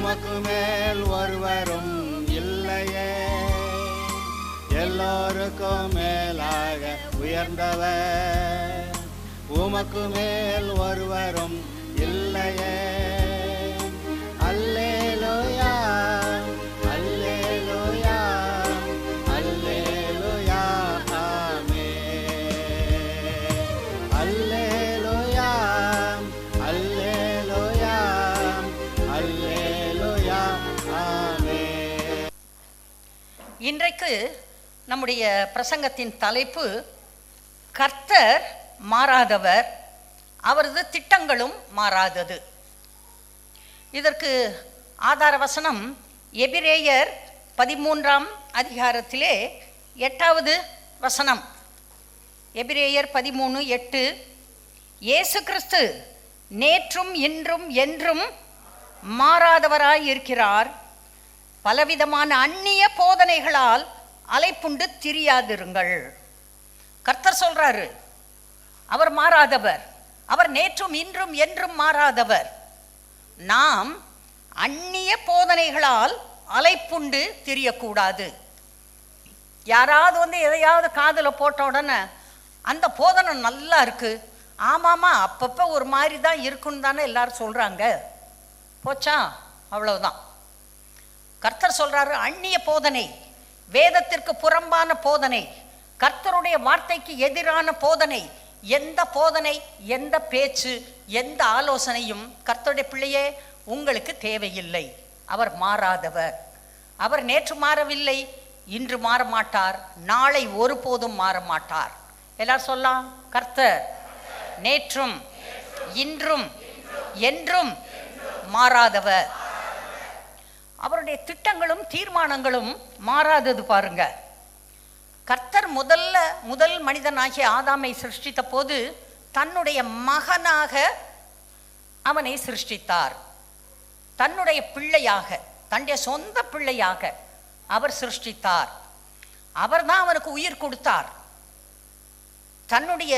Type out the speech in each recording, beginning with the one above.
உமக்கு மேல் ஒருவரும் இல்லையே, எல்லோருக்கும் மேலாக உயர்ந்தவர், உமக்கு மேல் ஒருவரும் இல்லையே. அல்லேலூயா அல்லேலூயா அல்லேலூயா ஆமென். அல்லேலூயா அல்லேலூயா அல்லேலூயா ஆமென். இன்றைக்கு நம்முடைய பிரசங்கத்தின் தலைப்பு கர்த்தர் மாறாதவர், அவரது திட்டங்களும் மாறாதது. இதற்கு ஆதார வசனம் எபிரேயர் 13ஆம் அதிகாரத்திலே 8வது வசனம். எபிரேயர் 13:8, இயேசு கிறிஸ்து நேற்றும் இன்றும் என்றும் மாறாதவராய் இருக்கிறார், பலவிதமான அந்நிய போதனைகளால் அலைப்புண்டு திரியாதிருங்கள். கர்த்தர் சொல்றாரு, அவர் மாறாதவர், அவர் நேற்றும் இன்றும் என்றும் மாறாதவர். நாம் அந்நிய போதனைகளால் அலைப்புண்டு திரியக்கூடாது. யாராவது வந்து எதையாவது காதில் போட்ட உடனே அந்த போதனை நல்லா இருக்கு, ஆமாமா அப்பப்போ ஒரு மாதிரி தான் இருக்குன்னு தானே எல்லாரும் சொல்றாங்க, போச்சா அவ்வளவுதான். கர்த்தர் சொல்றாரு, அந்நிய போதனை, வேதத்திற்கு புறம்பான போதனை, கர்த்தருடைய வார்த்தைக்கு எதிரான போதனை, எந்த போதனை, எந்த பேச்சு, எந்த ஆலோசனையும் கர்த்தருடைய பிள்ளையே உங்களுக்கு தேவையில்லை. அவர் மாறாதவர், அவர் நேற்று மாறவில்லை, இன்று மாற மாட்டார், நாளை ஒருபோதும் மாற மாட்டார். எல்லாரும் சொல்லலாம், கர்த்தர் நேற்றும் இன்றும் என்றும் மாறாதவர். அவருடைய திட்டங்களும் தீர்மானங்களும் மாறாதது. பாருங்க, கர்த்தர் முதல் மனிதனாகிய ஆதாமை சிருஷ்டித்த போது தன்னுடைய மகனாக அவனை சிருஷ்டித்தார். தன்னுடைய பிள்ளையாக, தன்னுடைய சொந்த பிள்ளையாக அவர் சிருஷ்டித்தார். அவர் தான் அவனுக்கு உயிர் கொடுத்தார். தன்னுடைய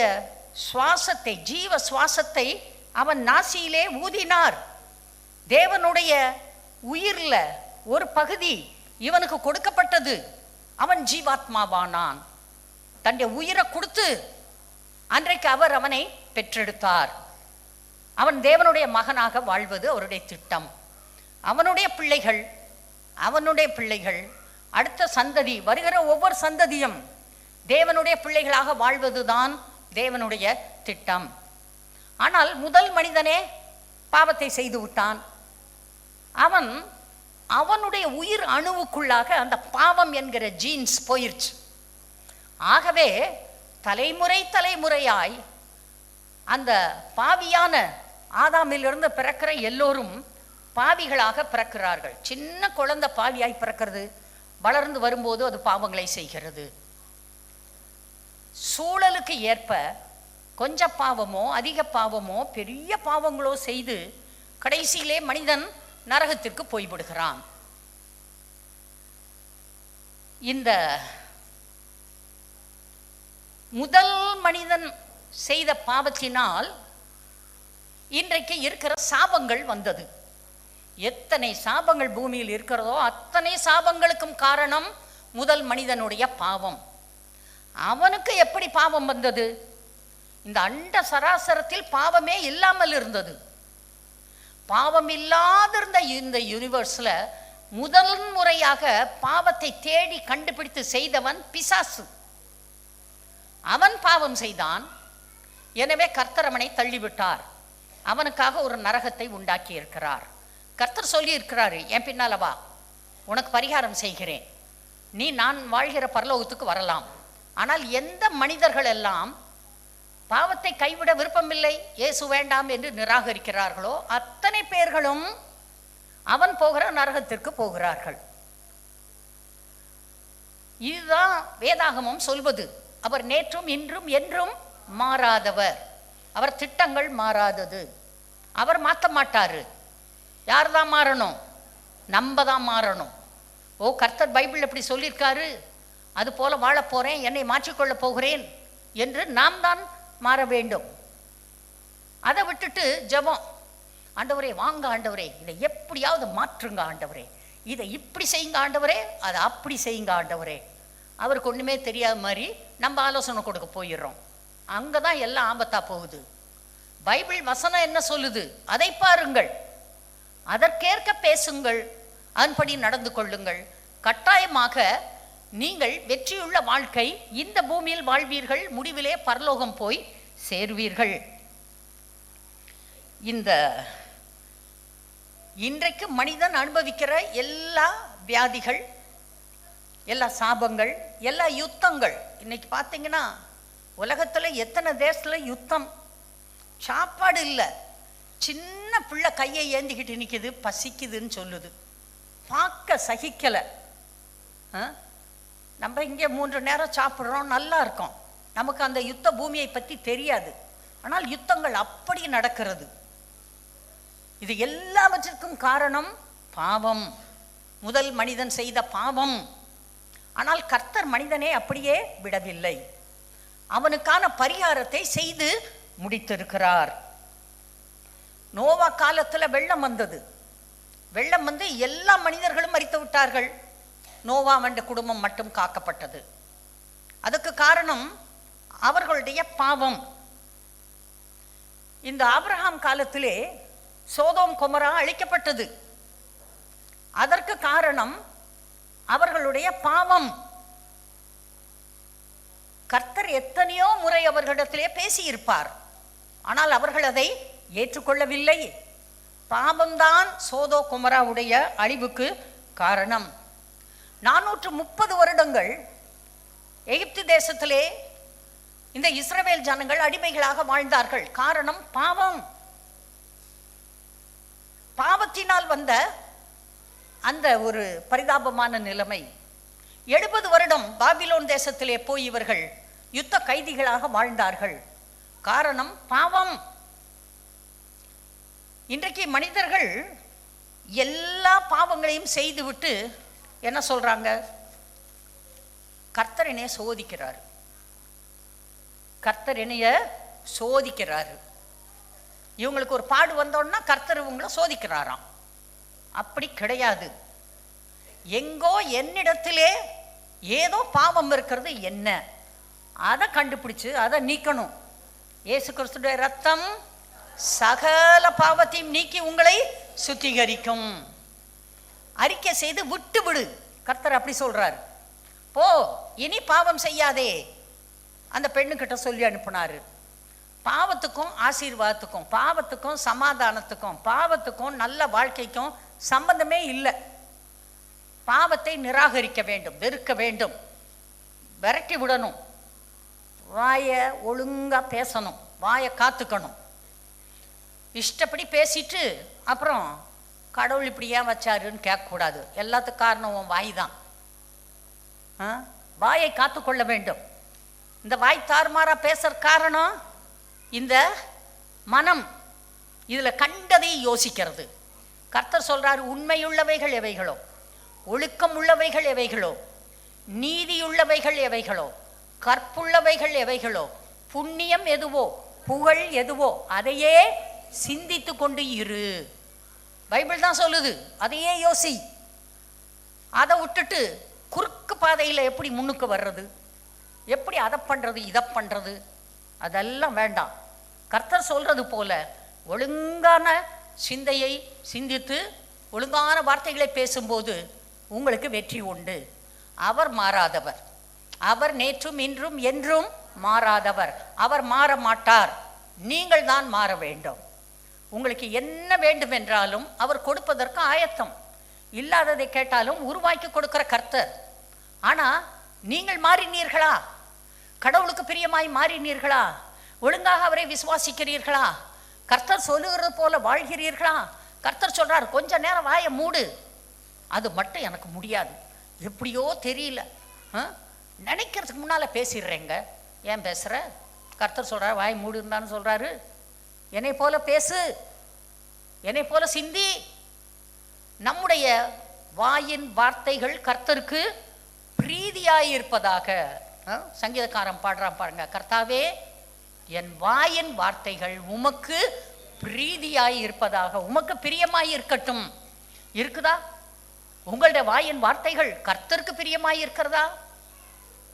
சுவாசத்தை, ஜீவ சுவாசத்தை அவன் நாசியிலே ஊதினார். தேவனுடைய உயிர்ல ஒரு பகுதி இவனுக்கு கொடுக்கப்பட்டது. அவன் ஜீவாத்மாவானான். தன்னுடைய உயிரை கொடுத்து அன்றைக்கு அவர் அவனை பெற்றெடுத்தார். அவன் தேவனுடைய மகனாக வாழ்வது அவருடைய திட்டம். அவனுடைய பிள்ளைகள் அடுத்த சந்ததி, வருகிற ஒவ்வொரு சந்ததியும் தேவனுடைய பிள்ளைகளாக வாழ்வதுதான் தேவனுடைய திட்டம். ஆனால் முதல் மனிதனே பாவத்தை செய்து விட்டான். அவனுடைய உயிர் அணுவுக்குள்ளாக அந்த பாவம் என்கிற ஜீன்ஸ் போயிருச்சு. ஆகவே தலைமுறையாய் அந்த பாவியான ஆதாமிலிருந்து பிறக்கிற எல்லோரும் பாவிகளாக பிறக்கிறார்கள். சின்ன குழந்தை பாவியாய் பிறக்கிறது, வளர்ந்து வரும்போது அது பாவங்களை செய்கிறது. சூழலுக்கு ஏற்ப கொஞ்சம் பாவமோ அதிக பாவமோ பெரிய பாவங்களோ செய்து கடைசியிலே மனிதன் நரகத்திற்கு போய்விடுகிறான். இந்த முதல் மனிதன் செய்த பாவத்தினால் இன்றைக்கு இருக்கிற சாபங்கள் வந்தது. எத்தனை சாபங்கள் பூமியில் இருக்கிறதோ அத்தனை சாபங்களுக்கும் காரணம் முதல் மனிதனுடைய பாவம். அவனுக்கு எப்படி பாவம் வந்தது? இந்த அண்ட சராசரத்தில் பாவமே இல்லாமல் இருந்தது. பாவம் இல்லாதிருந்த இந்த யூனிவர்ஸ்ல முதல் முறையாக பாவத்தை தேடி கண்டுபிடித்து செய்தவன் பிசாசு. அவன் பாவம் செய்தான். எனவே கர்த்தர் அவனை தள்ளிவிட்டார். அவனுக்காக ஒரு நரகத்தை உண்டாக்கி இருக்கிறார். கர்த்தர் சொல்லி இருக்கிறாரு, என் பின்னால வா, உனக்கு பரிகாரம் செய்கிறேன், நீ நான் வாழ்கிற பரலோகத்துக்கு வரலாம். ஆனால் எந்த மனிதர்கள் எல்லாம் பாவத்தை கைவிட விருப்பமில்லை, இயேசு வேண்டாம் என்று நிராகரிக்கிறார்களோ அத்தனை பேர்களும் அவன் போகிற நரகத்திற்கு போகிறார்கள். இதுதான் வேதாகமம் சொல்வது. அவர் நேற்றும் இன்றும் என்றும் மாறாதவர். அவர் திட்டங்கள் மாறாதது. அவர் மாற்ற மாட்டாரு. யார் தான் மாறணும்? நம்ம தான் மாறணும். ஓ, கர்த்தர் பைபிள் எப்படி சொல்லியிருக்காரு, அது போல வாழ போறேன், என்னை மாற்றிக்கொள்ள போகிறேன் என்று நாம் தான் மாற வேண்டும். அதை விட்டுட்டு ஜெபம், ஆண்டவரே வாங்க ஆண்டவரே, இதை எப்படியாவது மாற்றுங்க ஆண்டவரே, இதை இப்படி செய்யுங்க ஆண்டவரே, அதை அப்படி செய்யுங்க ஆண்டவரே. அவருக்கு ஒன்றுமே தெரியாத மாதிரி நம்ம ஆலோசனை கொடுக்க போயிடுறோம். அங்கே தான் எல்லாம் ஆபத்தாக போகுது. பைபிள் வசனம் என்ன சொல்லுது அதை பாருங்கள், அதற்கேற்க பேசுங்கள், அதன்படி நடந்து கொள்ளுங்கள். கட்டாயமாக நீங்கள் வெற்றியுள்ள வாழ்க்கை இந்த பூமியில் வாழ்வீர்கள், முடிவிலே பரலோகம் போய் சேர்வீர்கள். இந்த இன்றைக்கு மனிதன் அனுபவிக்கிற எல்லா வியாதிகள், எல்லா சாபங்கள், எல்லா யுத்தங்கள், இன்னைக்கு பார்த்தீங்கன்னா உலகத்தில் எத்தனை தேசத்தில் யுத்தம், சாப்பாடு இல்லை, சின்ன பிள்ளை கையை ஏந்திக்கிட்டு நிற்கிது, பசிக்குதுன்னு சொல்லுது, பார்க்க சகிக்கலை. நம்ம இங்கே 3 நேரம் சாப்பிட்றோம், நல்லா இருக்கோம், நமக்கு அந்த யுத்த பூமியை பற்றி தெரியாது. ஆனால் யுத்தங்கள் அப்படி நடக்கிறது. இது எல்லாவற்றிற்கும் காரணம் பாவம், முதல் மனிதன் செய்த பாவம். ஆனால் கர்த்தர் மனிதனை அப்படியே விடவில்லை, அவனுக்கான பரிகாரத்தை செய்து முடித்திருக்கிறார். நோவா காலத்தில் வெள்ளம் வந்தது. வெள்ளம் வந்து எல்லா மனிதர்களும் மரித்து விட்டார்கள், நோவாவண்ட குடும்பம் மட்டும் காக்கப்பட்டது. அதுக்கு காரணம் அவர்களுடைய பாவம். இந்த ஆபிரகாம் காலத்திலே சோதோம் கொமரா அழிக்கப்பட்டது. அதற்கு காரணம் அவர்களுடைய பாவம். கர்த்தர் எத்தனையோ முறை அவர்களிடத்திலே பேசியிருப்பார், ஆனால் அவர்கள் அதை ஏற்றுக்கொள்ளவில்லை. பாவம்தான் சோதோ கொமராவுடைய அழிவுக்கு காரணம். 430 வருடங்கள் எகிப்து தேசத்திலே இந்த இஸ்ரவேல் ஜனங்கள் அடிமைகளாக வாழ்ந்தார்கள். காரணம் பாவம். பாவத்தினால் வந்த அந்த ஒரு பரிதாபமான நிலைமை. 70 வருடம் பாபிலோன் தேசத்திலே போய் இவர்கள் யுத்த கைதிகளாக வாழ்ந்தார்கள். காரணம் பாவம். இன்றைக்கு மனிதர்கள் எல்லா பாவங்களையும் செய்துவிட்டு என்ன சொல்றாங்க? கர்த்தர் என்னைய சோதிக்கிறார், கர்த்தர் என்னைய சோதிக்கிறாரு. இவங்களுக்கு ஒரு பாடு வந்தோன்னா கர்த்தர் இவங்களை சோதிக்கிறாராம். அப்படி கிடையாது. எங்கோ என்னிடத்திலே ஏதோ பாவம் இருக்கிறது, என்ன அதை கண்டுபிடிச்சு அதை நீக்கணும். இயேசு கிறிஸ்துடைய ரத்தம் சகல பாவத்தையும் நீக்கி உங்களை சுத்திகரிக்கும். அறிக்கை செய்து விட்டு விடு, கர்த்தர் அப்படி சொல்றார். போ, இனி பாவம் செய்யாதே, அந்த பெண்ணுக்கிட்ட சொல்லி அனுப்புனாரு. பாவத்துக்கும் ஆசீர்வாதத்துக்கும், பாவத்துக்கும் சமாதானத்துக்கும், பாவத்துக்கும் நல்ல வாழ்க்கைக்கும் சம்பந்தமே இல்லை. பாவத்தை நிராகரிக்க வேண்டும், வெறுக்க வேண்டும், விரட்டி விடணும். வாயை ஒழுங்கா பேசணும், வாயை காத்துக்கணும். இஷ்டப்படி பேசிட்டு அப்புறம் கடவுள் இப்படி ஏன் வச்சாருன்னு கேட்கக்கூடாது. எல்லாத்துக்கும் காரணம் உன் வாய் தான். வாயை காத்துக்கொள்ள வேண்டும். இந்த வாய் தாறுமாறா பேசுற காரணம் இந்த மனம், இதுல கண்டதை யோசிக்கிறது. கர்த்தர் சொல்றாரு, உண்மையுள்ளவைகள் எவைகளோ, ஒழுக்கம் உள்ளவைகள் எவைகளோ, நீதியுள்ளவைகள் எவைகளோ, கற்புள்ளவைகள் எவைகளோ, புண்ணியம் எதுவோ, புகழ் எதுவோ அதையே சிந்தித்து கொண்டு இரு. பைபிள் தான் சொல்லுது, அதையே யோசி. அதை விட்டுட்டு குறுக்கு பாதையில் எப்படி முன்னுக்கு வர்றது, எப்படி அதை பண்றது இதை பண்றது, அதெல்லாம் வேண்டாம். கர்த்தர் சொல்றது போல ஒழுங்கான சிந்தையை சிந்தித்து ஒழுங்கான வார்த்தைகளை பேசும்போது உங்களுக்கு வெற்றி உண்டு. அவர் மாறாதவர், அவர் நேற்றும் இன்றும் என்றும் மாறாதவர், அவர் மாற மாட்டார். நீங்கள் தான் மாற வேண்டும். உங்களுக்கு என்ன வேண்டும் என்றாலும் அவர் கொடுப்பதற்கு ஆயத்தம். இல்லாததை கேட்டாலும் உருவாக்கி கொடுக்கிற கர்த்தர். ஆனா நீங்கள் மாறினீர்களா? கடவுளுக்கு பிரியமாய் மாறினீர்களா? ஒழுங்காக அவரை விசுவாசிக்கிறீர்களா? கர்த்தர் சொல்லுகிறது போல வாழ்கிறீர்களா? கர்த்தர் சொல்றார், கொஞ்ச நேரம் வாயை மூடு. அது மட்டும் எனக்கு முடியாது, எப்படியோ தெரியல, நினைக்கிறதுக்கு முன்னால பேசிடுறேங்க. ஏன் பேசுற? கர்த்தர் சொல்றார், வாய் மூடுன்னு சொல்றாரு. என்னை போல பேசு, என்னை போல சிந்தி. நம்முடைய வாயின் வார்த்தைகள் கர்த்தருக்கு பிரீதியாயிருப்பதாக. சங்கீதக்காரன் பாடுறான் பாருங்க, கர்த்தாவே என் வாயின் வார்த்தைகள் உமக்கு பிரீதியாய் இருப்பதாக, உமக்கு பிரியமாய் இருக்கட்டும். இருக்குதா? உங்களுடைய வாயின் வார்த்தைகள் கர்த்தருக்கு பிரியமாய் இருக்கிறதா?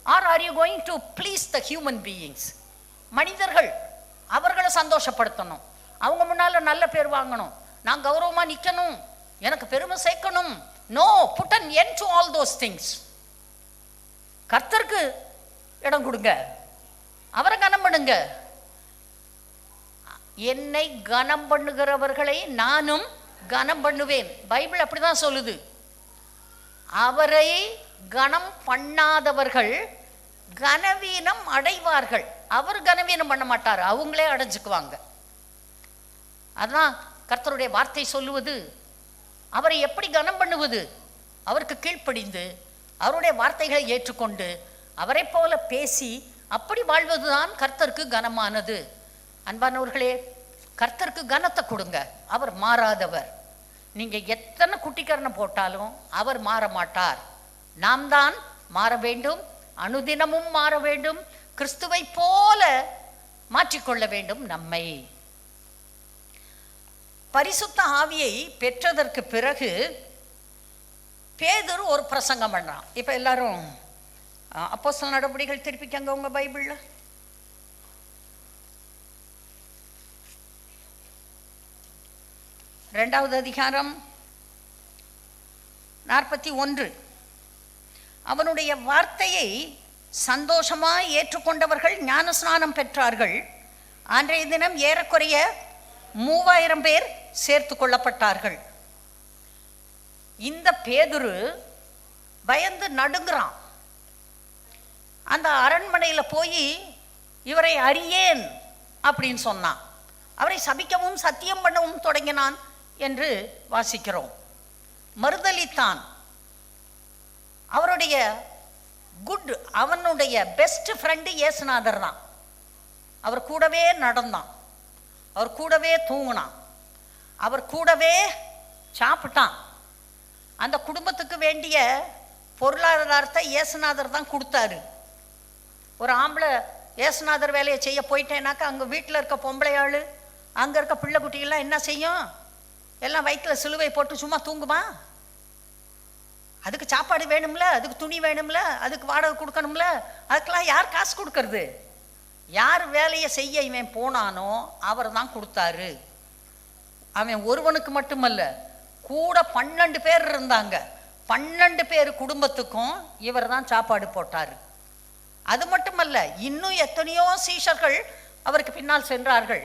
Are are you going to please the human beings? மனிதர்கள், அவர்களை சந்தோஷப்படுத்தணும், அவங்க முன்னால நல்ல பேர் வாங்கணும், நான் கௌரவமா நிக்கணும், எனக்கு பெருமை சேர்க்கணும். No, put an end to all those things. கர்த்தருக்கு இடம் கொடுங்க, அவரை கனம் பண்ணுங்க. என்னை கனம் பண்ணுகிறவர்களை நானும் கனம் பண்ணுவேன். பைபிள் அப்படிதான் சொல்லுது. அவரை கனம் பண்ணாதவர்கள் கனவீனம் அடைவார்கள். அவர் கனவீனம் பண்ண மாட்டார், அவங்களே அடைஞ்சுக்குவாங்க. அதான் கர்த்தருடைய வார்த்தை சொல்லுவது. அவரை எப்படி கனம் பண்ணுவது? அவருக்கு கீழ்ப்படிந்து அவருடைய வார்த்தைகளை ஏற்றுக்கொண்டு அவரை போல பேசி அப்படி வாழ்வதுதான் கர்த்தருக்கு கனமானது. அன்பானவர்களே, கர்த்தருக்கு கனத்தை கொடுங்க. அவர் மாறாதவர். நீங்க எத்தனை குட்டிக்கரணம் போட்டாலும் அவர் மாற மாட்டார். நாம் தான் மாற வேண்டும், அனுதினமும் மாற வேண்டும், கிறிஸ்துவை போல மாற்றிக்கொள்ள வேண்டும் நம்மை. பரிசுத்த ஆவியை பெற்றதற்கு பிறகு பேதுரு ஒரு பிரசங்கம் பண்றான். இப்ப எல்லாரும் அப்போஸ்தலர் நடபடிகள் திருப்பிக்கங்க உங்க பைபிள்ல. இரண்டாவது அதிகாரம் 41. அவனுடைய வார்த்தையை சந்தோஷமாய் ஏற்றுக்கொண்டவர்கள் ஞானஸ்நானம் பெற்றார்கள். அன்றைய தினம் ஏறக்குறைய 3000 பேர் சேர்த்து கொள்ளப்பட்டார்கள். இந்த பேதுரு பயந்து நடுங்குறான். அந்த அரண்மனையில போய் இவரை அறியேன் அப்படின்னு சொன்னான். அவரை சபிக்கவும் சத்தியம் பண்ணவும் தொடங்கினான் என்று வாசிக்கிறோம். மறுதலித்தான். அவருடைய அவனுடைய பெஸ்ட் ஃப்ரெண்டு இயேசுநாதர் தான். அவர் கூடவே நடந்தான், அவர் கூடவே தூங்கினான், அவர் கூடவே சாப்பிட்டான். அந்த குடும்பத்துக்கு வேண்டிய பொருளாதாரத்தை இயேசுநாதர் தான் கொடுத்தாரு. ஒரு ஆம்பளை இயேசுநாதர் வேலையை செய்ய போயிட்டேனாக்கா அங்கே வீட்டில் இருக்க பொம்பளையாள், அங்கே இருக்க பிள்ளை குட்டிகள்லாம் என்ன செய்யும்? எல்லாம் வயிற்றில் சிலுவை போட்டு சும்மா தூங்குமா? அதுக்கு சாப்பாடு வேணும்ல, அதுக்கு துணி வேணும்ல, அதுக்கு வாடகை கொடுக்கணும்ல. அதுக்கெல்லாம் யார் காசு கொடுக்கறது? யார் வேலையை செய்ய இவன் போனானோ அவர் தான் கொடுத்தாரு. அவன் ஒருவனுக்கு மட்டுமல்ல, கூட 12 பேர் இருந்தாங்க. 12 பேர் குடும்பத்துக்கும் இவர் தான் சாப்பாடு போட்டார். அது மட்டுமல்ல, இன்னும் எத்தனையோ சீஷர்கள் அவருக்கு பின்னால் சென்றார்கள்.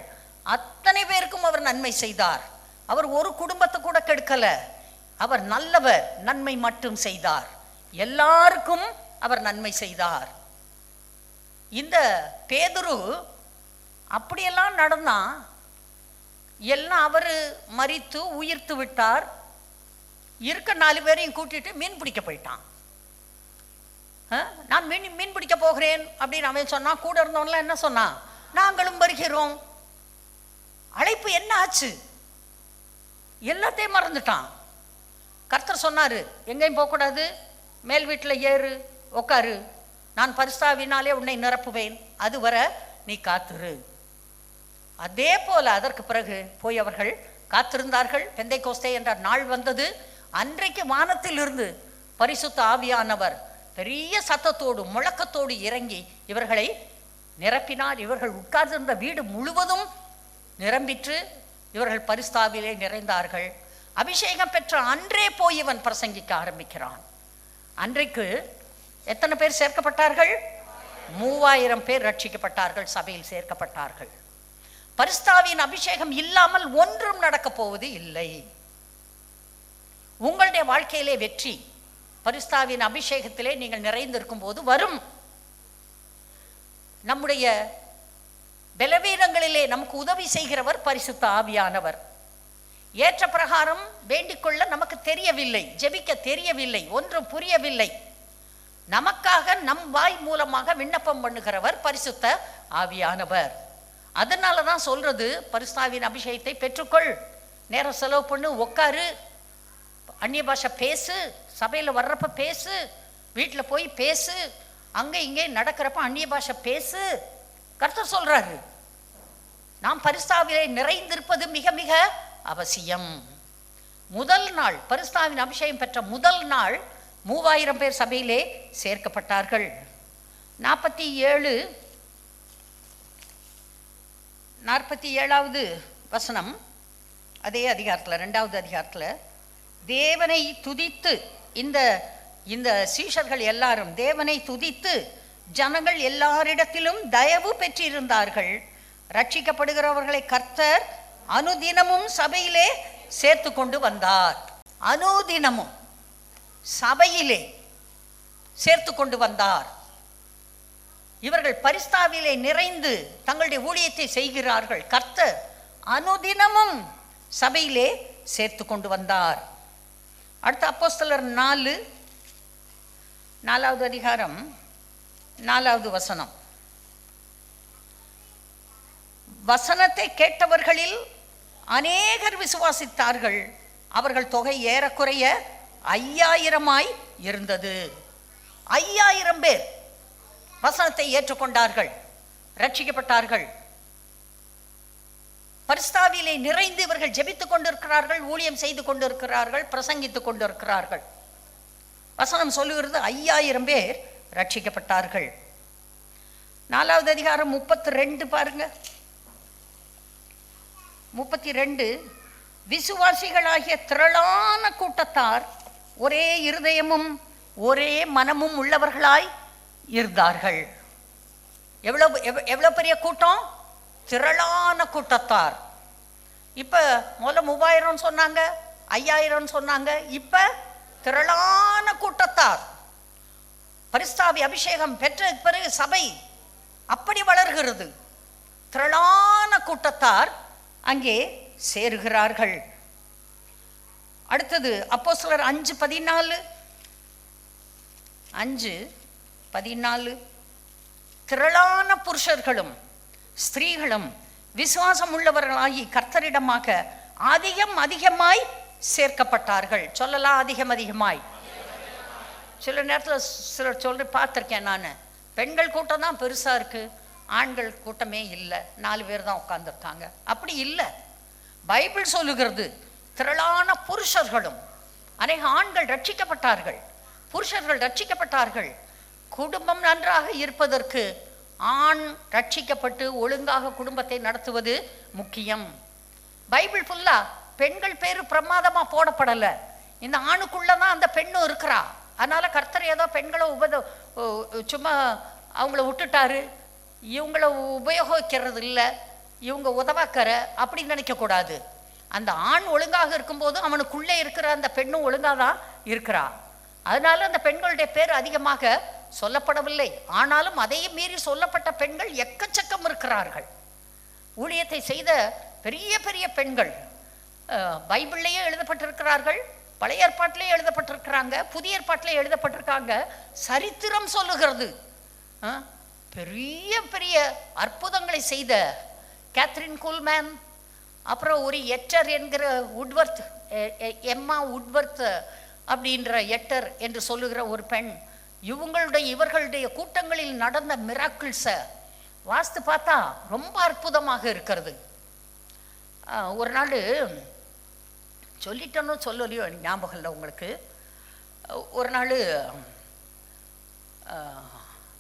அத்தனை பேருக்கும் அவர் நன்மை செய்தார். அவர் ஒரு குடும்பத்தை கூட கெடுக்கல. அவர் நல்லவர், நன்மை மட்டும் செய்தார். எல்லாருக்கும் அவர் நன்மை செய்தார். இந்த பேதுரு அப்படியெல்லாம் நடந்தான். எல்லாம் அவர் மரித்து உயிர்த்து விட்டார். இருக்க 4 பேரையும் கூட்டிட்டு மீன் பிடிக்க போயிட்டான். நான் மீன் பிடிக்க போகிறேன் அப்படின்னு அவன் சொன்னான். கூட இருந்தவன்லாம் என்ன சொன்னான்? நாங்களும் வருகிறோம். அழைப்பு என்ன ஆச்சு? எல்லாத்தையும் மறந்துட்டான். கர்த்தர் சொன்னாரு, எங்கேயும் போகக்கூடாது, மேல் வீட்டில் ஏறு, உக்காரு, நான் பரிசுத்தாவினாலே உன்னை நிரப்புவேன், அதுவரை நீ காத்துரு. அதே போல அதற்கு பிறகு போய் அவர்கள் காத்திருந்தார்கள். பெந்தைக்கோஸ்தே என்ற நாள் வந்தது. அன்றைக்கு வானத்திலிருந்து பரிசுத்த ஆவியானவர் பெரிய சத்தத்தோடு முழக்கத்தோடு இறங்கி இவர்களை நிரப்பினார். இவர்கள் உட்கார்ந்திருந்த வீடு முழுவதும் நிரம்பிற்று. இவர்கள் பரிசுத்தாவிலே நிறைந்தார்கள். அபிஷேகம் பெற்ற அன்றே போய் இவன் பிரசங்கிக்க ஆரம்பிக்கிறான். அன்றைக்கு எத்தனை பேர் சேர்க்கப்பட்டார்கள்? 3000 பேர் ரட்சிக்கப்பட்டார்கள், சபையில் சேர்க்கப்பட்டார்கள். பரிசுத்தாவின் அபிஷேகம் இல்லாமல் ஒன்றும் நடக்க போவது இல்லை. உங்களுடைய வாழ்க்கையிலே வெற்றி பரிசுத்தாவின் அபிஷேகத்திலே நீங்கள் நிறைந்திருக்கும் போது வரும். நம்முடைய பலவீனங்களிலே நமக்கு உதவி செய்கிறவர் பரிசுத்த ஆவியானவர். ஏற்ற பிரகாரம் வேண்டிக்கொள்ள நமக்கு தெரியவில்லை, ஜெபிக்க தெரியவில்லை, ஒன்றும் புரியவில்லை. நமக்காக நம் வாய் மூலமாக விண்ணப்பம் பண்ணுகிறவர் பரிசுத்த ஆவியானவர். அதனால தான் சொல்றது, பரிசுத்தாவின் அபிஷேகத்தை பெற்றுக்கொள், நேரம் செலவு பண்ணு, உட்காரு, அந்நிய பாஷை பேசு, சபையில் வர்றப்ப பேசு, வீட்டில் போய் பேசு, அங்கே இங்கே நடக்கிறப்ப அந்நிய பாஷை பேசு. கர்த்தர் சொல்றாரு. நாம் பரிசுத்தாவிலே நிறைந்திருப்பது மிக மிக அவசியம். முதல் நாள் பரிசுத்தாவின் அபிஷேகம் பெற்ற முதல் நாள் 3000 பேர் சபையிலே சேர்க்கப்பட்டார்கள். 47வது வசனம் அதே அதிகாரத்தில் 2வது அதிகாரத்தில், தேவனை துதித்து இந்த சீஷர்கள் எல்லாரும் தேவனை துதித்து ஜனங்கள் எல்லாரிடத்திலும் தயவு பெற்றிருந்தார்கள். ரட்சிக்கப்படுகிறவர்களை கர்த்தர் அனுதினமும் சபையிலே சேர்த்து கொண்டு வந்தார். அனுதினமும் சபையிலே சேர்த்து கொண்டு வந்தார். இவர்கள் பரிசுத்தாவிலே நிறைந்து தங்களுடைய ஊழியத்தை செய்கிறார்கள். கர்த்தர் அனுதினமும் சபையிலே சேர்த்து கொண்டு வந்தார். அடுத்த அப்போஸ்தலர் 4வது அதிகாரம் 4வது வசனம். வசனத்தை கேட்டவர்களில் அநேகர் விசுவாசித்தார்கள். அவர்கள் தொகை ஏறக்குறைய 5000 இருந்தது. 5000 பேர் வசனத்தை ஏற்றுக்கொண்டார்கள், ரட்சிக்கப்பட்டார்கள். பரிசுத்தாவிலே நிறைந்து இவர்கள் ஜெபித்துக் கொண்டிருக்கிறார்கள், ஊழியம் செய்து கொண்டிருக்கிறார்கள், பிரசங்கித்துக் கொண்டிருக்கிறார்கள். வசனம் சொல்லுகிறது 5000 பேர் ரட்சிக்கப்பட்டார்கள். 4வது அதிகாரம் 32 பாருங்க. 32, விசுவாசிகளாகிய திரளான கூட்டத்தார் ஒரே இருதயமும் ஒரே மனமும் உள்ளவர்களாய் இருந்தார்கள். எவ்வளவு பெரிய கூட்டம்! திரளான கூட்டத்தார். இப்ப முதல்ல 3000 சொன்னாங்க, 5000 சொன்னாங்க, இப்ப திரளான கூட்டத்தார். பரிசுத்தாவி அபிஷேகம் பெற்ற பிறகு சபை அப்படி வளர்கிறது. திரளான கூட்டத்தார் அங்கே சேருகிறார்கள். அடுத்தது அப்போஸ்தலர் 5:14, திரளான புருஷர்களும் ஸ்திரீகளும் விசுவாசம் உள்ளவர்களாகி கர்த்தரிடமாக அதிகமாய் சேர்க்கப்பட்டார்கள். சொல்லலாம், அதிகமாய். சில நேரத்தில் சிலர் சொல்லி பார்த்துருக்கேன் நான், பெண்கள் கூட்டம் தான் பெருசா இருக்கு, ஆண்கள் கூட்டமே இல்லை, 4 பேர் தான் உட்கார்ந்துருக்காங்க. அப்படி இல்லை. பைபிள் சொல்லுகிறது திரளான புருஷர்களும், அநேக ஆண்கள் ரட்சிக்கப்பட்டார்கள், புருஷர்கள் ரட்சிக்கப்பட்டார்கள். குடும்பம் நன்றாக இருப்பதற்கு ஆண் ரட்சிக்கப்பட்டு ஒழுங்காக குடும்பத்தை நடத்துவது முக்கியம். பைபிள் ஃபுல்லா பெண்கள் பேரு பிரமாதமா போடப்படலை. இந்த ஆணுக்குள்ளதான் அந்த பெண்ணும் இருக்கிறா. அதனால கர்த்தர் ஏதோ பெண்களை சும்மா அவங்கள விட்டுட்டாரு, இவங்கள உபயோகிக்கிறது இல்லை, இவங்க உதவாக்கற அப்படின்னு நினைக்கக்கூடாது. அந்த ஆண் ஒழுங்காக இருக்கும்போது அவனுக்குள்ளே இருக்கிற அந்த பெண்ணும் ஒழுங்காக தான் இருக்கிறா. அதனால அந்த பெண்களுடைய பேர் அதிகமாக சொல்லப்படவில்லை. ஆனாலும் அதையும் மீறி சொல்லப்பட்ட பெண்கள் எக்கச்சக்கம் இருக்கிறார்கள். ஊழியத்தை செய்த பெரிய பெரிய பெண்கள் பைபிள்லேயே எழுதப்பட்டிருக்கிறார்கள், பழைய ஏற்பாட்டிலே எழுதப்பட்டிருக்கிறாங்க, புதிய ஏற்பாட்டிலே எழுதப்பட்டிருக்காங்க. சரித்திரம் சொல்லுகிறது பெரிய பெரிய அற்புதங்களை செய்த கேத்ரின் குல்மேன், அப்புறம் ஒரு எட்டர் என்கிற உட்வர்த், எம்மா உட்வர்த் அப்படின்ற எட்டர் என்று சொல்லுகிற ஒரு பெண், இவர்களுடைய கூட்டங்களில் நடந்த மிராக்கிள்ஸை வாஸ்து பார்த்தா ரொம்ப அற்புதமாக இருக்கிறது. ஒரு நாள் சொல்லிட்டனோ சொல்லலையோ ஞாபகம் இல்லை உங்களுக்கு. ஒரு நாள்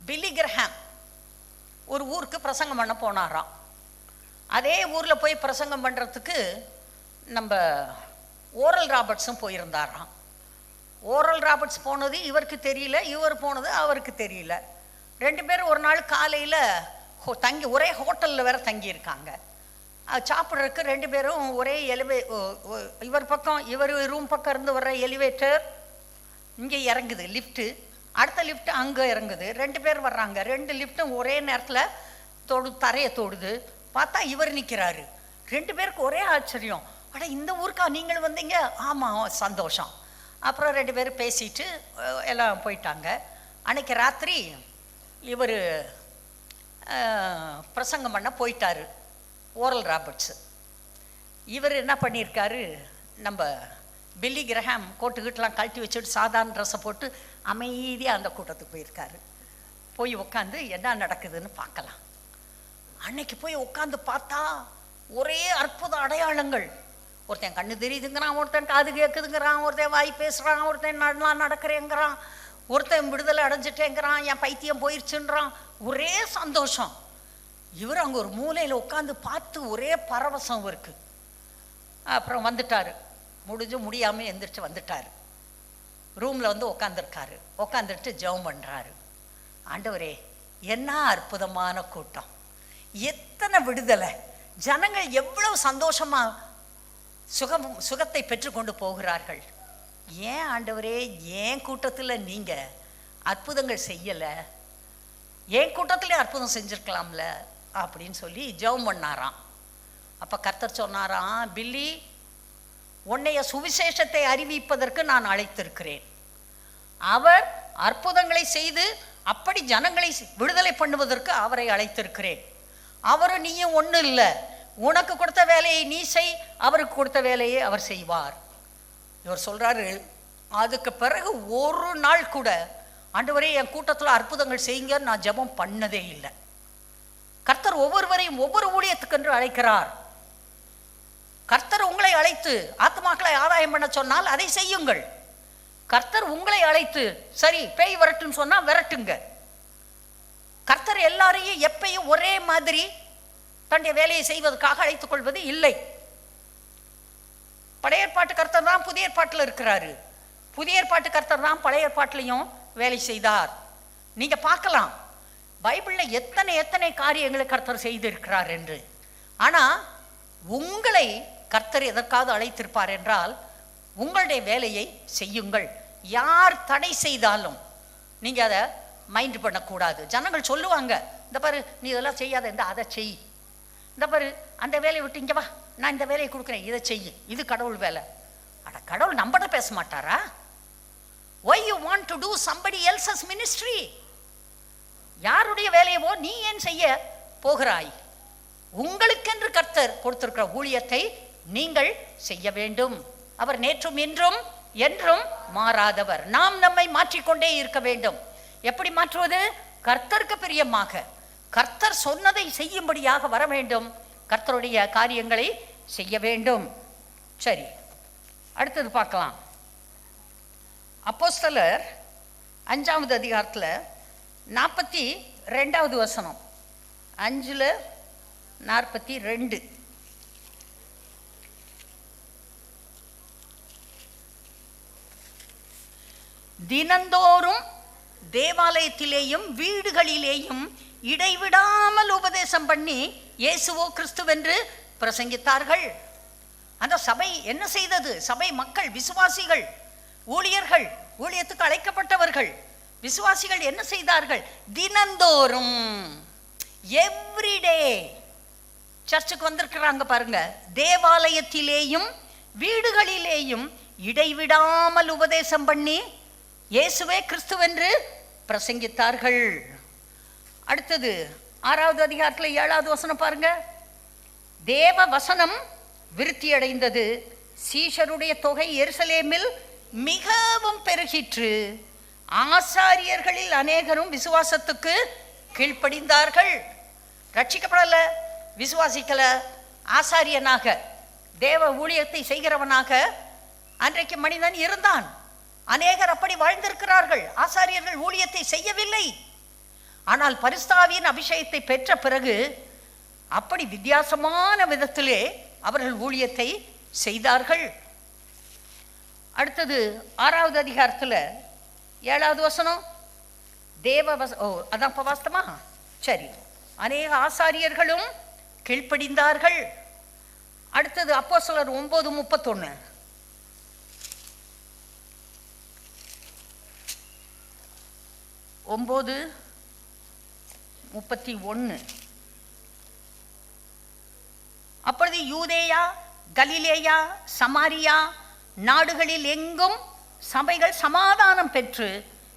பில்லி கிரஹாம் ஒரு ஊருக்கு பிரசங்கம் பண்ண போனாராம். அதே ஊரில் போய் பிரசங்கம் பண்ணுறதுக்கு நம்ம ஓரல் ராபர்ட்ஸும் போயிருந்தாராம். ஓரல் ராபர்ட்ஸ் போனது இவருக்கு தெரியல, இவர் போனது அவருக்கு தெரியல. 2 பேரும் ஒரு நாள் காலையில் தங்கி ஒரே ஹோட்டலில் வேற தங்கியிருக்காங்க. சாப்பிட்றதுக்கு 2 பேரும் ஒரே இவர் பக்கம், இவர் ரூம் பக்கம் இருந்து வர்ற எலிவேட்டர் இங்கே இறங்குது, லிஃப்ட்டு, அடுத்த லிஃப்ட் அங்கே இறங்குது. 2 பேர் வர்றாங்க, 2 லிஃப்ட்டும் ஒரே நேரத்தில் தரையை தொடுது. பார்த்தா இவர் நிற்கிறாரு. 2 பேருக்கு ஒரே ஆச்சரியம், அட இந்த ஊருக்கா நீங்கள் வந்தீங்க? ஆமாம், சந்தோஷம். அப்புறம் 2 பேரும் பேசிட்டு எல்லாம் போயிட்டாங்க. அன்னைக்கு ராத்திரி இவர் பிரசங்கம் பண்ண போயிட்டாரு, ஓரல் ராபர்ட்ஸ். இவர் என்ன பண்ணியிருக்காரு, நம்ம பில்லி கிரஹாம் கோட்டுக்கிட்டலாம் கழட்டி வச்சுட்டு சாதாரண ட்ரெஸ்ஸை போட்டு அமைதியாக அந்த கூட்டத்துக்கு போயிருக்காரு. போய் உட்காந்து என்ன நடக்குதுன்னு பார்க்கலாம். அன்னைக்கு போய் உட்காந்து பார்த்தா ஒரே அற்புத அடையாளங்கள். ஒருத்தன் கண்ணு தெரியுதுங்கிறான், ஒருத்தன் காது கேட்குதுங்கிறான், ஒருத்தன் வாய் பேசுகிறான், ஒருத்தன் நல்லா நடக்கிறேங்கிறான், ஒருத்தன் விடுதலை அடைஞ்சிட்டேங்கிறான், என் பைத்தியம் போயிடுச்சுன்றான். ஒரே சந்தோஷம். இவர் அங்கே ஒரு மூலையில் உட்காந்து பார்த்து ஒரே பரவசம் இருக்கு. அப்புறம் வந்துட்டார், முடியாமல் எந்திரிச்சு வந்துட்டார். ரூமில் வந்து உட்காந்துருக்காரு. உட்காந்துட்டு ஜெபம் பண்ணுறாரு. ஆண்டவரே, என்ன அற்புதமான கூட்டம், எத்தனை விடுதலை, ஜனங்கள் எவ்வளவு சந்தோஷமா சுகத்தை பெற்றுக்கொண்டு போகிறார்கள். ஏன் ஆண்டவரே, ஏன் கூட்டத்தில் நீங்க அற்புதங்கள் செய்யலை? ஏன் கூட்டத்திலே அற்புதம் செஞ்சிருக்கலாம்ல அப்படின்னு சொல்லி ஜெபம் பண்ணாராம். அப்போ கர்த்தர் சொன்னாராம், பில்லி, உன்னைய சுவிசேஷத்தை அறிவிப்பதற்கு நான் அழைத்திருக்கிறேன். அவர் அற்புதங்களை செய்து அப்படி ஜனங்களை விடுதலை பண்ணுவதற்கு அவரை அழைத்திருக்கிறேன். அவரும் நீயும் ஒன்றும் இல்லை, உனக்கு கொடுத்த வேலையை நீ செய், அவருக்கு கொடுத்த வேலையை அவர் செய்வார். இவர் சொல்றாரு, அதுக்கு பிறகு ஒரு நாள் கூட ஆண்டவரே என் கூட்டத்தில் அற்புதங்கள் செய்யுங்க நான் ஜெபம் பண்ணதே இல்லை. கர்த்தர் ஒவ்வொருவரையும் ஒவ்வொரு ஊழியத்துக்கென்று அழைக்கிறார். கர்த்தர் உங்களை அழைத்து ஆத்மாக்களை ஆதாயம் பண்ண சொன்னால் அதை செய்யுங்கள். கர்த்தர் உங்களை அழைத்து சரி பேய் விரட்டுன்னு சொன்னா விரட்டுங்க. கர்த்தர் எல்லாரையும் எப்பயும் ஒரே மாதிரி தன்னுடைய வேலையை செய்வதற்காக அழைத்துக் கொள்வது இல்லை. பழைய ஏற்பாட்டு கர்த்தர் தான் புதிய ஏற்பாட்டில் இருக்கிறாரு, புதிய ஏற்பாட்டு கர்த்தர் தான் பழைய ஏற்பாட்டிலையும் வேலை செய்தார். நீங்க பார்க்கலாம் பைபிள்ல எத்தனை எத்தனை காரியங்களை கர்த்தர் செய்திருக்கிறார் என்று. ஆனா உங்களை கர்த்தர் எதற்காவது அழைத்திருப்பார் என்றால் உங்களுடைய வேலையை செய்யுங்கள். யார் தடை செய்தாலும் நீங்க அதை மைண்ட் பண்ணக்கூடாது. ஜனங்கள் சொல்லுவாங்க, இந்த பாரு நீ இதெல்லாம் செய்யாத, இந்த அதை செய், இந்த பாரு அந்த வேலையை விட்டு இங்க வா, நான் இந்த வேலையை கொடுக்குறேன், இதை செய், இது கடவுள் வேலை. அட கடவுள் நம்மகிட்ட பேச மாட்டாரா? why you want to do somebody else's ministry? யாருடைய வேலையவோ நீ ஏன் செய்ய போகிறாய்? உங்களுக்கென்று கர்த்தர் கொடுத்திருக்கிற ஊழியத்தை நீங்கள் செய்ய வேண்டும். அவர் நேற்றும் இன்றும் என்றும் மாறாதவர். நாம் நம்மை மாற்றிக்கொண்டே இருக்க வேண்டும். எப்படி மாற்றுவது? கர்த்தருக்கு பிரியமாக கர்த்தர் சொன்னதை செய்யும்படியாக வர வேண்டும். கர்த்தருடைய காரியங்களை செய்ய வேண்டும். சரி, அடுத்தது பார்க்கலாம். அப்போஸ்தலர் 5வது அதிகாரத்தில் 42வது வசனம், 5:42. தினந்தோறும் தேவாலயத்திலேயும் வீடுகளிலேயும் இடைவிடாமல் உபதேசம் பண்ணி இயேசுவோ கிறிஸ்துவென்று பிரசங்கித்தார்கள். அந்த சபை என்ன செய்தது? சபை மக்கள், விசுவாசிகள், ஊழியர்கள், ஊழியத்துக்கு அழைக்கப்பட்டவர்கள் விசுவாசிகள் என்ன செய்தார்கள்? தினந்தோறும், எவ்ரிடே சர்ச்சுக்கு வந்திருக்கிறாங்க பாருங்க. தேவாலயத்திலேயும் வீடுகளிலேயும் இடைவிடாமல் உபதேசம் பண்ணி இயேசுவே கிறிஸ்துவென்று பிரசங்கித்தார்கள். அடுத்தது 6வது அதிகாரத்தில் 7வது வசனம் பாருங்க. தேவ வசனம் விருத்தி அடைந்தது, சீஷருடைய தொகை எருசலேமில் மிகவும் பெருகிற்று, ஆசாரியர்களில் அநேகரும் விசுவாசத்துக்கு கீழ்ப்படிந்தார்கள். ரட்சிக்கப்படல, விசுவாசிக்கல, ஆசாரியனாக தேவ ஊழியத்தை செய்கிறவனாக அன்றைக்கு மனிதன் இருந்தான். அநேகர் அப்படி வாழ்ந்திருக்கிறார்கள். ஆசாரியர்கள் ஊழியத்தை செய்யவில்லை. ஆனால் பரிசுத்தாவியின் அபிஷேகத்தை பெற்ற பிறகு அப்படி வித்தியாசமான விதத்திலே அவர்கள் ஊழியத்தை செய்தார்கள். அடுத்தது 6வது அதிகாரத்தில் 7வது வசனம். அதான் வாஸ்தமா? சரி, அநேக ஆசாரியர்களும் கீழ்ப்படிந்தார்கள். அடுத்தது அப்போஸ்தலர் 9:31. 9:31. அப்பொழுது யூதேயா, கலிலேயா, சமாரியா நாடுகளில் எங்கும் சபைகள் சமாதானம் பெற்று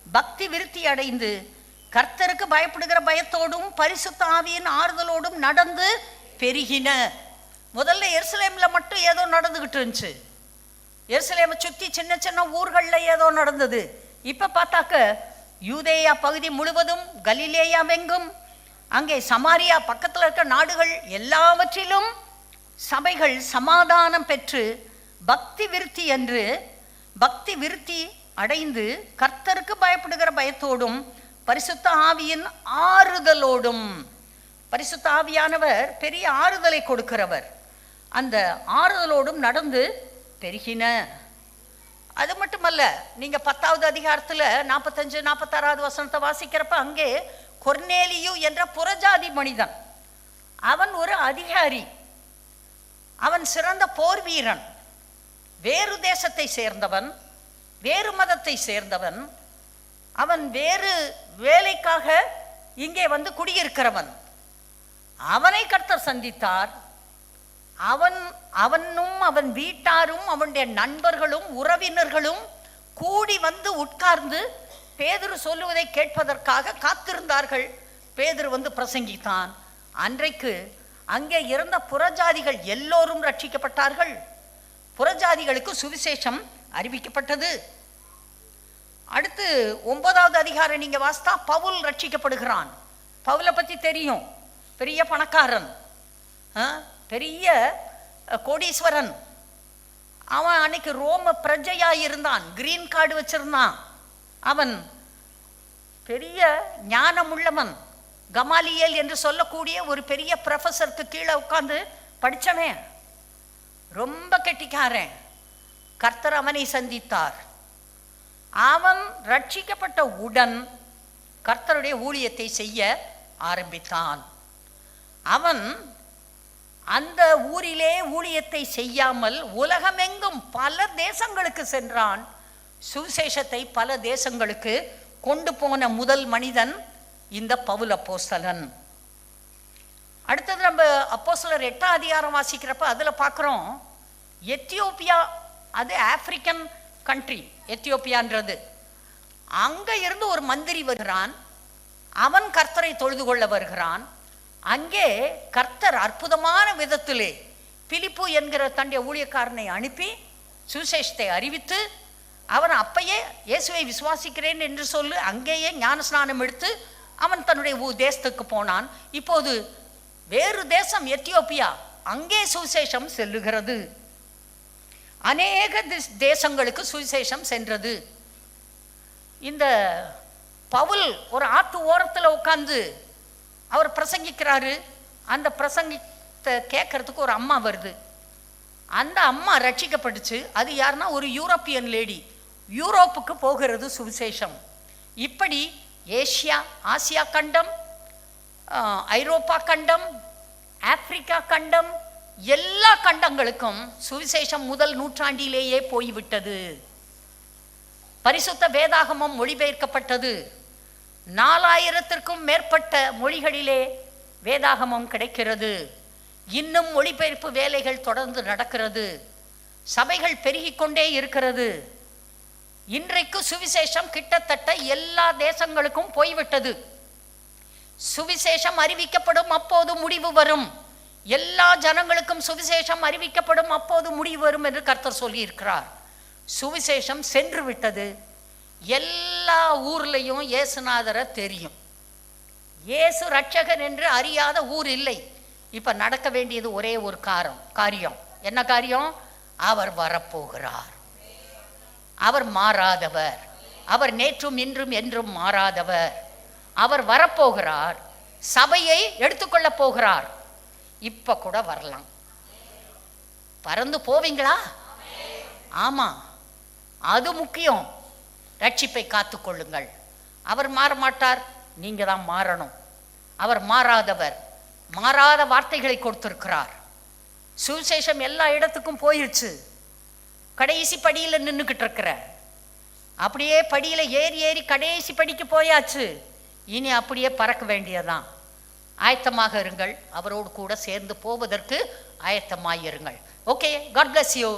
பக்தி விருத்தி அடைந்து கர்த்தருக்கு பயப்படுகிற பயத்தோடும் பரிசுத்த ஆவியின் ஆறுதலோடும் நடந்து பெருகின. முதல்ல எருசலேம்ல மட்டும் ஏதோ நடந்துகிட்டு இருந்துச்சு. எருசலேமை சுற்றி சின்ன சின்ன ஊர்களில் ஏதோ நடந்தது. இப்போ பார்த்தாக்க யூதேயா பகுதி முழுவதும், கலிலேயாவெங்கும், அங்கே சமாரியா பக்கத்தில் இருக்க நாடுகள் எல்லாவற்றிலும் சபைகள் சமாதானம் பெற்று பக்தி விருத்தி அடைந்து கர்த்தருக்கு பயப்படுகிற பயத்தோடும் பரிசுத்த ஆவியின் ஆறுதலோடும், பரிசுத்த ஆவியானவர் பெரிய ஆறுதலை கொடுக்கிறவர், அந்த ஆறுதலோடும் நடந்து பெருகின. அது மட்டுமல்ல, நீங்க 10வது அதிகாரத்தில் 45, 46வது வசனத்தை வாசிக்கிறப்ப அங்கே கொர்நேலியு என்ற புறஜாதி மனிதன், அவன் ஒரு அதிகாரி, அவன் சிறந்த போர் வீரன், வேறு தேசத்தை சேர்ந்தவன், வேறு மதத்தை சேர்ந்தவன், அவன் வேறு வேலைக்காக இங்கே வந்து குடியிருக்கிறவன். அவனை கர்த்தர் சந்தித்தார். அவனும் அவன் வீட்டாரும் அவனுடைய நண்பர்களும் உறவினர்களும் கூடி வந்து உட்கார்ந்து பேதுரு சொல்லுவதை கேட்பதற்காக காத்திருந்தார்கள். பேதுரு வந்து பிரசங்கித்தான். அன்றைக்கு அங்கே இருந்த புறஜாதிகள் எல்லோரும் ரட்சிக்கப்பட்டார்கள். புறஜாதிகளுக்கு சுவிசேஷம் அறிவிக்கப்பட்டது. அடுத்து 9வது அதிகாரம் நீங்க வாசித்தா பவுல் ரட்சிக்கப்படுகிறான். பவுலை பத்தி தெரியும், பெரிய பணக்காரன், பெரிய கோடீஸ்வரன். அவன் அன்னைக்கு ரோம பிரஜையா இருந்தான், கிரீன் கார்டு வச்சிருந்தான். அவன் பெரிய ஞானமுள்ளவன், கமாலியேல் என்று சொல்லக்கூடிய ஒரு பெரிய ப்ரொஃபஸருக்கு கீழே உட்கார்ந்து படிச்சவன், ரொம்ப கெட்டிக்காரன். கர்த்தர் அவனை சந்தித்தார். அவன் ரட்சிக்கப்பட்ட உடன் கர்த்தருடைய ஊழியத்தை செய்ய ஆரம்பித்தான். அவன் அந்த ஊரிலே ஊழியத்தை செய்யாமல் உலகமெங்கும் பல தேசங்களுக்கு சென்றான். சுவிசேஷத்தை பல தேசங்களுக்கு கொண்டு போன முதல் மனிதன் இந்த பவுல் அப்போஸ்தலன். அடுத்தது நம்ம அப்போஸ்தலர் 8ஆம் அதிகாரம் வாசிக்கிறப்ப அதில் பார்க்குறோம், எத்தியோப்பியா, அது ஆப்பிரிக்கன் கண்ட்ரி எத்தியோப்பியான்றது. அங்கே இருந்து ஒரு மந்திரி வருகிறான். அவன் கர்த்தரை தொழுது கொள்ள வருகிறான். அங்கே கர்த்தர் அற்புதமான விதத்திலே பிலிப்பு என்கிற தன்னுடைய ஊழியக்காரனை அனுப்பி சுவிசேஷத்தை அறிவித்து, அவன் அப்பயே இயேசுவை விசுவாசிக்கிறேன் என்று சொல்லி அங்கேயே ஞானஸ்நானம் எடுத்து அவன் தன்னுடைய தேசத்துக்கு போனான். இப்போது வேறு தேசம் எத்தியோப்பியா, அங்கே சுவிசேஷம் செல்லுகிறது. அநேக தேசங்களுக்கு சுவிசேஷம் சென்றது. இந்த பவுல் ஒரு ஆத்து ஓரத்தில் உட்கார்ந்து அவர் பிரசங்கிக்கிறாரு. அந்த பிரசங்கித்தை கேட்கறதுக்கு ஒரு அம்மா வருது. அந்த அம்மா ரட்சிக்கப்பட்டுச்சு. அது யாருன்னா ஒரு யூரோப்பியன் லேடி. யூரோப்புக்கு போகிறது சுவிசேஷம். இப்படி ஆசியா கண்டம், ஐரோப்பா கண்டம், ஆப்பிரிக்கா கண்டம், எல்லா கண்டங்களுக்கும் சுவிசேஷம் முதல் நூற்றாண்டிலேயே போய்விட்டது. பரிசுத்த வேதாகமம் மொழிபெயர்க்கப்பட்டது. 4000த்திற்கும் மேற்பட்ட மொழிகளிலே வேதாகமம் கிடைக்கிறது. இன்னும் மொழிபெயர்ப்பு வேலைகள் தொடர்ந்து நடக்கிறது. சபைகள் பெருகிக்கொண்டே இருக்கிறது. இன்றைக்கு சுவிசேஷம் கிட்டத்தட்ட எல்லா தேசங்களுக்கும் போய்விட்டது. சுவிசேஷம் அறிவிக்கப்படும், அப்போது முடிவு வரும். எல்லா ஜனங்களுக்கும் சுவிசேஷம் அறிவிக்கப்படும், அப்போது முடிவு வரும் என்று கர்த்தர் சொல்லி இருக்கிறார். சுவிசேஷம் சென்று விட்டது. எல்லா ஊர்லையும் இயேசுநாதரை தெரியும். இயேசு ரட்சகன் என்று அறியாத ஊர் இல்லை. இப்ப நடக்க வேண்டியது ஒரே ஒரு காரியம். என்ன காரியம்? அவர் வரப்போகிறார். அவர் மாறாதவர். அவர் நேற்றும் இன்றும் என்றும் மாறாதவர். அவர் வரப்போகிறார். சபையை எடுத்துக்கொள்ள போகிறார். இப்ப கூட வரலாம். பறந்து போவீங்களா? ஆமா, அது முக்கியம். ரட்சிப்பை காத்துக்கொள்ளுங்கள். அவர் மாற மாட்டார், நீங்க தான் மாறணும். அவர் மாறாதவர். மாறாத வார்த்தைகளை கொடுத்திருக்கிறார். சுவிசேஷம் எல்லா இடத்துக்கும் போயிடுச்சு. கடைசி படியில் நின்றுக்கிட்டு இருக்கிற, அப்படியே படியில் ஏறி ஏறி கடைசி படிக்கு போயாச்சு. இனி அப்படியே பறக்க வேண்டியதான். ஆயத்தமாக இருங்கள். அவரோடு கூட சேர்ந்து போவதற்கு ஆயத்தமாயிருங்கள். Okay, God bless you.